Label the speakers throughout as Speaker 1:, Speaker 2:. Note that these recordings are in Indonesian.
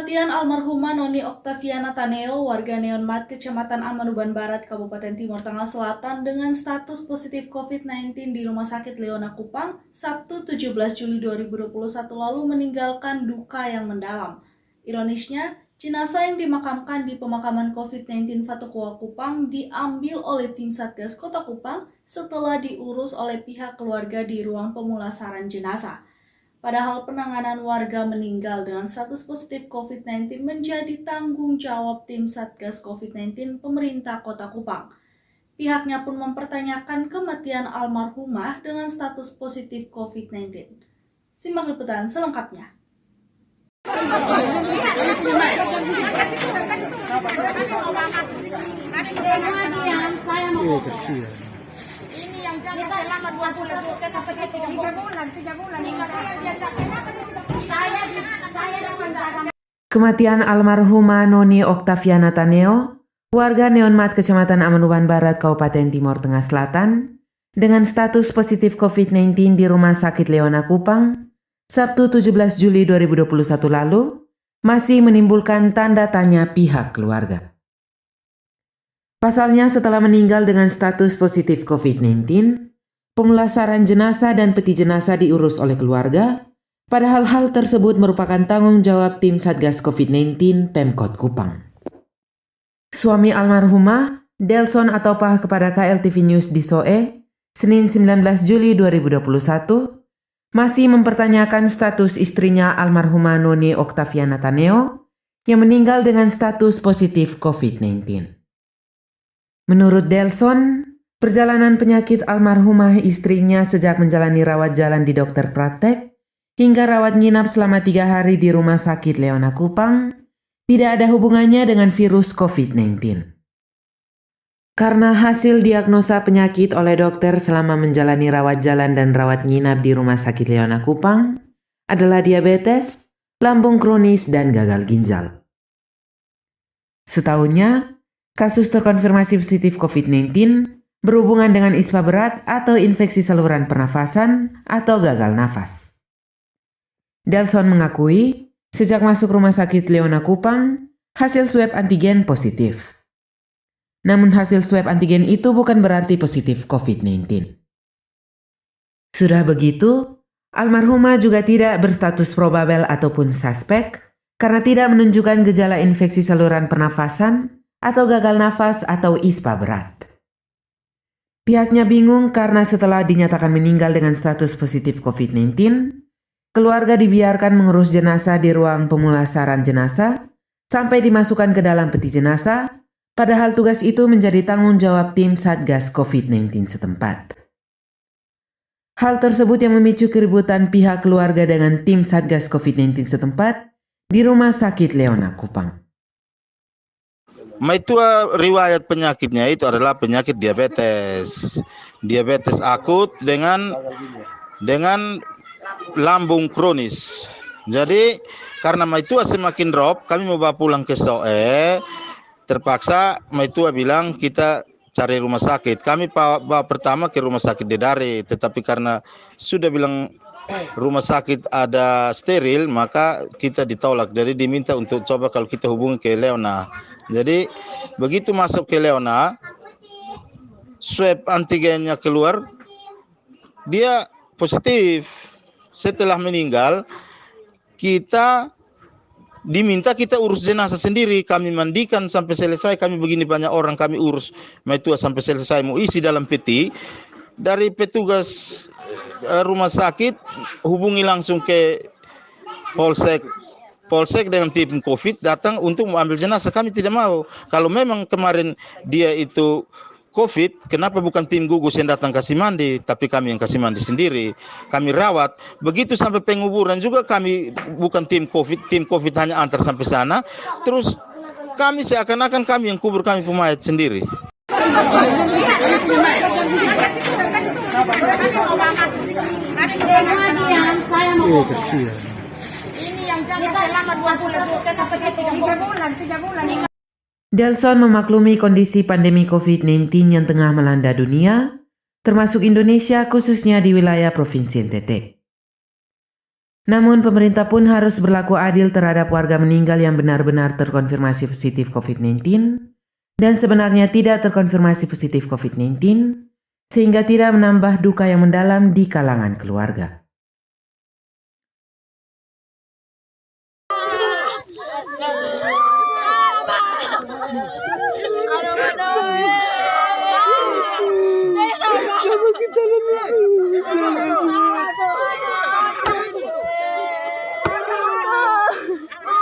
Speaker 1: Kematian almarhumah Noni Oktaviana Taneo, warga Neonmat, Kecamatan Amanuban Barat, Kabupaten Timur Tengah Selatan dengan status positif COVID-19 di Rumah Sakit Leona Kupang, Sabtu 17 Juli 2021 lalu meninggalkan duka yang mendalam. Ironisnya, jenazah yang dimakamkan di pemakaman COVID-19 Fatukua Kupang diambil oleh tim Satgas Kota Kupang setelah diurus oleh pihak keluarga di ruang pemulasaran jenazah. Padahal penanganan warga meninggal dengan status positif COVID-19 menjadi tanggung jawab tim Satgas COVID-19 pemerintah Kota Kupang. Pihaknya pun mempertanyakan kematian almarhumah dengan status positif COVID-19. Simak liputan selengkapnya.
Speaker 2: Ini yang jangan selama 2 bulan, sampai 3 bulan. Saya dengan
Speaker 3: Kematian almarhumah Noni Oktaviana Taneo, warga Neonmat, Kecamatan Amanuban Barat, Kabupaten Timur Tengah Selatan, dengan status positif COVID-19 di Rumah Sakit Leona Kupang, Sabtu 17 Juli 2021 lalu, masih menimbulkan tanda tanya pihak keluarga. Pasalnya setelah meninggal dengan status positif COVID-19, pemulasaran jenazah dan peti jenazah diurus oleh keluarga, padahal hal tersebut merupakan tanggung jawab tim Satgas COVID-19 Pemkot Kupang. Suami almarhumah, Delson atau Pah kepada KLTV News di Soe, Senin 19 Juli 2021, masih mempertanyakan status istrinya almarhumah Noni Oktaviana Taneo yang meninggal dengan status positif COVID-19. Menurut Delson, perjalanan penyakit almarhumah istrinya sejak menjalani rawat jalan di dokter praktek hingga rawat nginap selama 3 hari di Rumah Sakit Leona Kupang tidak ada hubungannya dengan virus COVID-19. Karena hasil diagnosa penyakit oleh dokter selama menjalani rawat jalan dan rawat nginap di Rumah Sakit Leona Kupang adalah diabetes, lambung kronis, dan gagal ginjal. Setahunnya, kasus terkonfirmasi positif COVID-19 berhubungan dengan ispa berat atau infeksi saluran pernafasan atau gagal nafas. Delson mengakui, sejak masuk Rumah Sakit Leona Kupang, hasil swab antigen positif. Namun hasil swab antigen itu bukan berarti positif COVID-19. Sudah begitu, almarhumah juga tidak berstatus probabel ataupun suspek karena tidak menunjukkan gejala infeksi saluran pernafasan atau gagal nafas atau ispa berat. Pihaknya bingung karena setelah dinyatakan meninggal dengan status positif COVID-19, keluarga dibiarkan mengurus jenazah di ruang pemulasaran jenazah sampai dimasukkan ke dalam peti jenazah, padahal tugas itu menjadi tanggung jawab tim Satgas COVID-19 setempat. Hal tersebut yang memicu keributan pihak keluarga dengan tim Satgas COVID-19 setempat di Rumah Sakit Leona Kupang.
Speaker 4: Maitua riwayat penyakitnya itu adalah penyakit diabetes. Diabetes akut dengan lambung kronis. Jadi karena Maitua semakin drop, kami mau bawa pulang ke Soe. Terpaksa Maitua bilang kita cari rumah sakit. Kami bawa pertama ke rumah sakit Dedari, tetapi karena sudah bilang rumah sakit ada steril, maka kita ditolak. Jadi diminta untuk coba kalau kita hubungi ke Leona. Jadi begitu masuk ke Leona, swab antigennya keluar, dia positif. Setelah meninggal, kita diminta kita urus jenazah sendiri. Kami mandikan sampai selesai, kami begini banyak orang kami urus Maitua sampai selesai, mau isi dalam peti. Dari petugas rumah sakit hubungi langsung ke Polsek dengan tim COVID datang untuk mengambil jenazah. Kami tidak mau. Kalau memang kemarin dia itu COVID, kenapa bukan tim gugus yang datang kasih mandi, tapi kami yang kasih mandi sendiri. Kami rawat. Begitu sampai penguburan juga kami bukan tim COVID hanya antar sampai sana. Terus kami seakan-akan kami yang kubur kami pemayat sendiri.
Speaker 3: Delson memaklumi kondisi pandemi COVID-19 yang tengah melanda dunia, termasuk Indonesia khususnya di wilayah Provinsi NTT. Namun pemerintah pun harus berlaku adil terhadap warga meninggal yang benar-benar terkonfirmasi positif COVID-19 dan sebenarnya tidak terkonfirmasi positif COVID-19 sehingga tidak menambah duka yang mendalam di kalangan keluarga.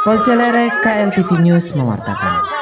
Speaker 3: Paul Celere, KLTV News mewartakan.